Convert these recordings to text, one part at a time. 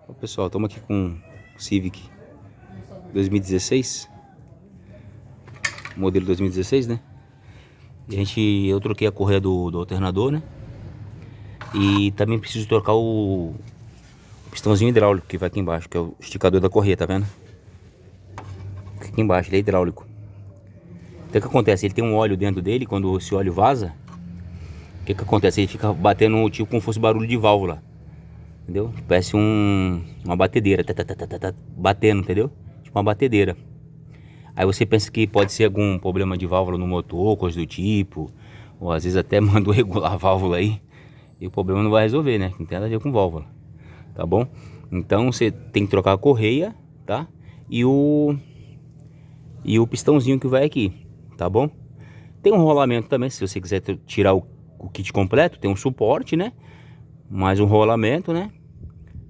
Ó, pessoal, estamos aqui com o Civic 2016, modelo 2016, né? E eu troquei a correia do alternador, né? E também preciso trocar o pistãozinho hidráulico que vai aqui embaixo, que é o esticador da correia, tá vendo? Aqui embaixo, ele é hidráulico. Então o que acontece? Ele tem um óleo dentro dele, quando esse óleo vaza, o que acontece? Ele fica batendo tipo como fosse barulho de válvula. Entendeu? Parece uma batedeira, batendo, entendeu? Tipo uma batedeira. Aí você pensa que pode ser algum problema de válvula no motor, coisa do tipo, ou às vezes até mandou regular a válvula aí, e o problema não vai resolver, né? Não tem nada a ver com válvula, tá bom? Então você tem que trocar a correia, tá? E o pistãozinho que vai aqui, tá bom? Tem um rolamento também, se você quiser tirar o kit completo, tem um suporte, né? Mais um rolamento, né?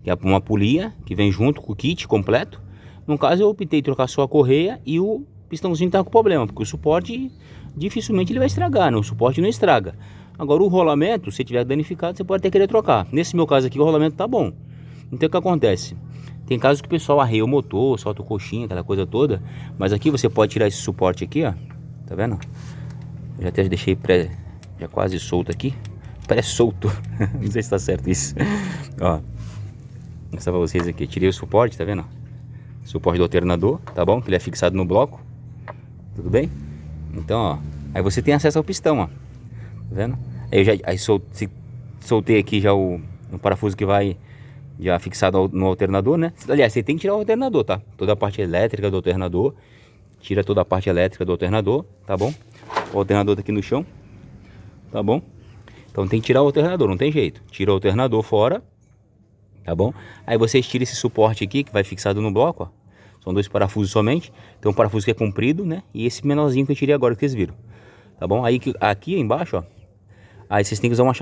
Que é uma polia que vem junto com o kit completo. No caso eu optei trocar só a correia e o pistãozinho tá com problema, porque o suporte dificilmente ele vai estragar, né? O suporte não estraga. Agora o rolamento, se tiver danificado, você pode até querer trocar. Nesse meu caso aqui o rolamento tá bom. Então o que acontece? Tem casos que o pessoal arreia o motor, solta o coxinha, aquela coisa toda. Mas aqui você pode tirar esse suporte aqui, ó. Tá vendo? Eu já até deixei já quase solto aqui. Pré-solto. Não sei se tá certo isso. Ó. Vou mostrar pra vocês aqui. Tirei o suporte, tá vendo? Suporte do alternador, tá bom? Que ele é fixado no bloco. Tudo bem? Então, ó. Aí você tem acesso ao pistão, ó. Tá vendo? Aí eu já soltei aqui já o parafuso que vai já fixado no alternador, né? Aliás, você tem que tirar o alternador, tá? Toda a parte elétrica do alternador. Tira toda a parte elétrica do alternador, tá bom? O alternador tá aqui no chão, tá bom? Então tem que tirar o alternador, não tem jeito. Tira o alternador fora, tá bom? Aí vocês tiram esse suporte aqui que vai fixado no bloco, ó. São dois parafusos somente. Tem um parafuso que é comprido, né? E esse menorzinho que eu tirei agora, que vocês viram. Tá bom? Aí aqui embaixo, ó. Aí vocês têm que usar uma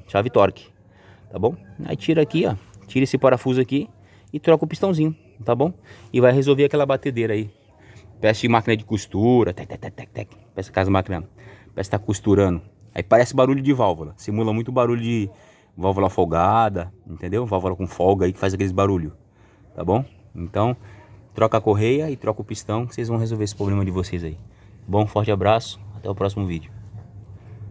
chave torque. Tá bom? Aí tira aqui, ó. Tira esse parafuso aqui e troca o pistãozinho, tá bom? E vai resolver aquela batedeira aí. Parece de máquina de costura. Parece que as máquinas parece que tá costurando. Aí parece barulho de válvula. Simula muito barulho de válvula folgada, entendeu? Válvula com folga aí que faz aqueles barulho. Tá bom? Então, troca a correia e troca o pistão, que vocês vão resolver esse problema de vocês aí. Bom, forte abraço, até o próximo vídeo.